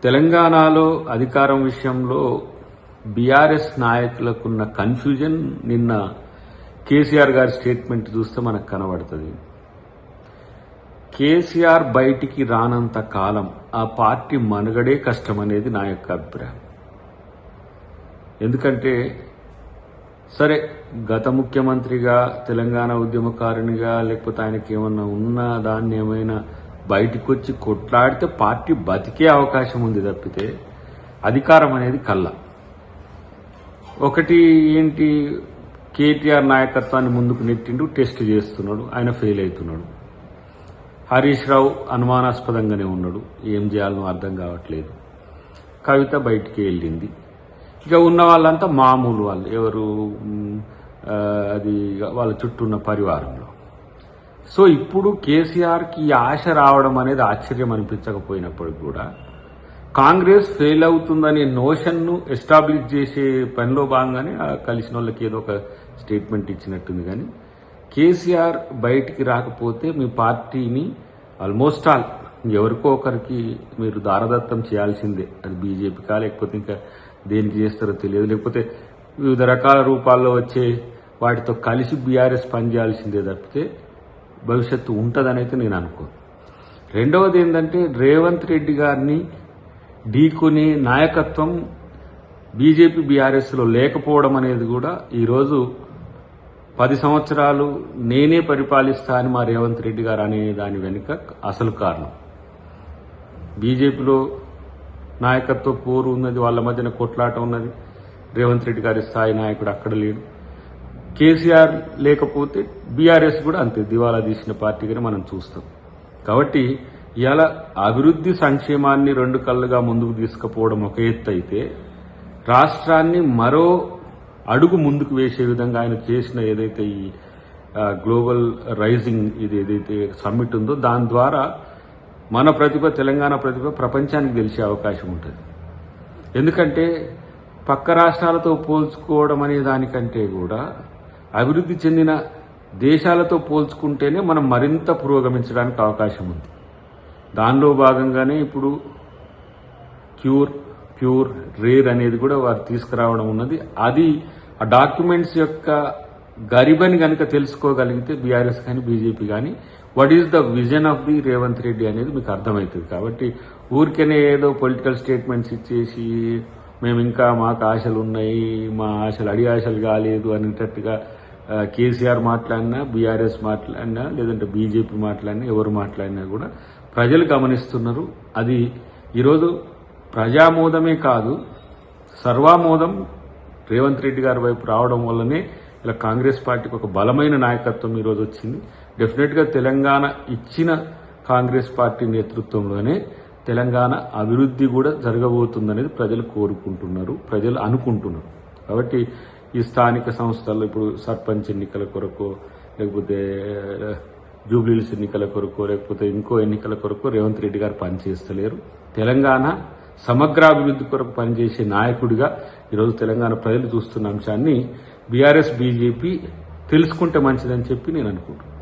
తెలంగాణలో అధికారం విషయంలో బీఆర్ఎస్ నాయకులకున్న కన్ఫ్యూజన్ నిన్న కేసీఆర్ గారి స్టేట్మెంట్ చూస్తే మనకు కనబడుతుంది. కేసీఆర్ బయటికి రానంత కాలం ఆ పార్టీ మనుగడే కష్టమనేది నా యొక్క అభిప్రాయం. ఎందుకంటే సరే గత ముఖ్యమంత్రిగా తెలంగాణ ఉద్యమకారునిగా లేకపోతే ఆయనకి ఏమన్నా ఉన్నా దాన్ని ఏమైనా బయటికి వచ్చి కొట్లాడితే పార్టీ బతికే అవకాశం ఉంది తప్పితే అధికారం అనేది కల్లా. ఒకటి ఏంటి, కేటీఆర్ నాయకత్వాన్ని ముందుకు నెట్టిండు, టెస్ట్ చేస్తున్నాడు, ఆయన ఫెయిల్ అవుతున్నాడు. హరీష్ రావు అనుమానాస్పదంగానే ఉన్నాడు, ఏం చేయాలనో అర్థం కావట్లేదు. కవిత బయటికి వెళ్ళింది. ఇక ఉన్న వాళ్ళంతా మామూలు వాళ్ళు, ఎవరు అది వాళ్ళ చుట్టూ ఉన్న పరివారంలో. సో ఇప్పుడు కేసీఆర్కి ఈ ఆశ రావడం అనేది ఆశ్చర్యం అనిపించకపోయినప్పటికీ కూడా కాంగ్రెస్ ఫెయిల్ అవుతుందనే నోషన్ను ఎస్టాబ్లిష్ చేసే పనిలో భాగంగానే కలిసిన వాళ్ళకి ఏదో ఒక స్టేట్మెంట్ ఇచ్చినట్టుంది. కానీ కేసీఆర్ బయటికి రాకపోతే మీ పార్టీని ఆల్మోస్ట్ ఆల్ ఎవరికో ఒకరికి మీరు దారదత్తం చేయాల్సిందే. అది బీజేపీకా లేకపోతే ఇంకా దేనికి చేస్తారో తెలియదు, లేకపోతే వివిధ రకాల రూపాల్లో వచ్చే వాటితో కలిసి బీఆర్ఎస్ పనిచేయాల్సిందే తప్పితే భవిష్యత్తు ఉంటుందని అయితే నేను అనుకోను. రెండవది ఏంటంటే రేవంత్ రెడ్డి గారిని ఢీకొని నాయకత్వం బీజేపీ బీఆర్ఎస్లో లేకపోవడం అనేది కూడా ఈరోజు 10 సంవత్సరాలు నేనే పరిపాలిస్తా అని మా రేవంత్ రెడ్డి గారు అనే దాని వెనుక అసలు కారణం. బీజేపీలో నాయకత్వ పోరు ఉన్నది, వాళ్ళ మధ్యన కొట్లాట ఉన్నది. రేవంత్ రెడ్డి గారి స్థాయి నాయకుడు అక్కడ లేడు. కేసీఆర్ లేకపోతే బీఆర్ఎస్ కూడా అంతే దివాలా తీసిన పార్టీగానే మనం చూస్తాం. కాబట్టి ఇవాళ అభివృద్ధి సంక్షేమాన్ని 2 కళ్ళుగా ముందుకు తీసుకుపోవడం ఒక ఎత్తు అయితే, రాష్ట్రాన్ని మరో అడుగు ముందుకు వేసే విధంగా ఆయన చేసిన ఏదైతే ఈ గ్లోబల్ రైజింగ్ ఇది ఏదైతే సమ్మిట్ ఉందో దాని ద్వారా మన ప్రతిభ, తెలంగాణ ప్రతిభ ప్రపంచానికి తెలిసే అవకాశం ఉంటుంది. ఎందుకంటే పక్క రాష్ట్రాలతో పోల్చుకోవడం అనే దానికంటే కూడా అభివృద్ధి చెందిన దేశాలతో పోల్చుకుంటేనే మనం మరింత పురోగమించడానికి అవకాశం ఉంది. దానిలో భాగంగానే ఇప్పుడు ప్యూర్ రేర్ అనేది కూడా వారు తీసుకురావడం ఉన్నది. అది ఆ డాక్యుమెంట్స్ యొక్క గరిబని కనుక తెలుసుకోగలిగితే బీఆర్ఎస్ కానీ బీజేపీ కానీ what is the vision of the Revanth Reddy అనేది మీకు అర్థమవుతుంది. కాబట్టి ఊరికనే ఏదో పొలిటికల్ స్టేట్మెంట్స్ ఇచ్చేసి మేము ఇంకా మాకు ఆశలు ఉన్నాయి, మా ఆశలు అడి ఆశలు కాలేదు అనేటట్టుగా కేసీఆర్ మాట్లాడినా, బీఆర్ఎస్ మాట్లాడినా, లేదంటే బీజేపీ మాట్లాడినా, ఎవరు మాట్లాడినా కూడా ప్రజలు గమనిస్తున్నారు. అది ఈరోజు ప్రజామోదమే కాదు, సర్వామోదం రేవంత్ రెడ్డి గారి వైపు రావడం వల్లనే ఇలా కాంగ్రెస్ పార్టీకి ఒక బలమైన నాయకత్వం ఈరోజు వచ్చింది. డెఫినెట్గా తెలంగాణ ఇచ్చిన కాంగ్రెస్ పార్టీ నేతృత్వంలోనే తెలంగాణ అభివృద్ధి కూడా జరగబోతుందనేది ప్రజలు కోరుకుంటున్నారు, ప్రజలు అనుకుంటున్నారు. కాబట్టి ఈ స్థానిక సంస్థల్లో ఇప్పుడు సర్పంచ్ ఎన్నికల కొరకు, లేకపోతే జూబ్లీహిల్స్ ఎన్నికల కొరకు, లేకపోతే ఇంకో ఎన్నికల కొరకు రేవంత్ రెడ్డి గారు పనిచేస్తలేరు. తెలంగాణ సమగ్రాభివృద్ధి కొరకు పనిచేసే నాయకుడిగా ఈరోజు తెలంగాణ ప్రజలు చూస్తున్న అంశాన్ని బీఆర్ఎస్ బీజేపీ తెలుసుకుంటే మంచిదని చెప్పి నేను అనుకుంటున్నాను.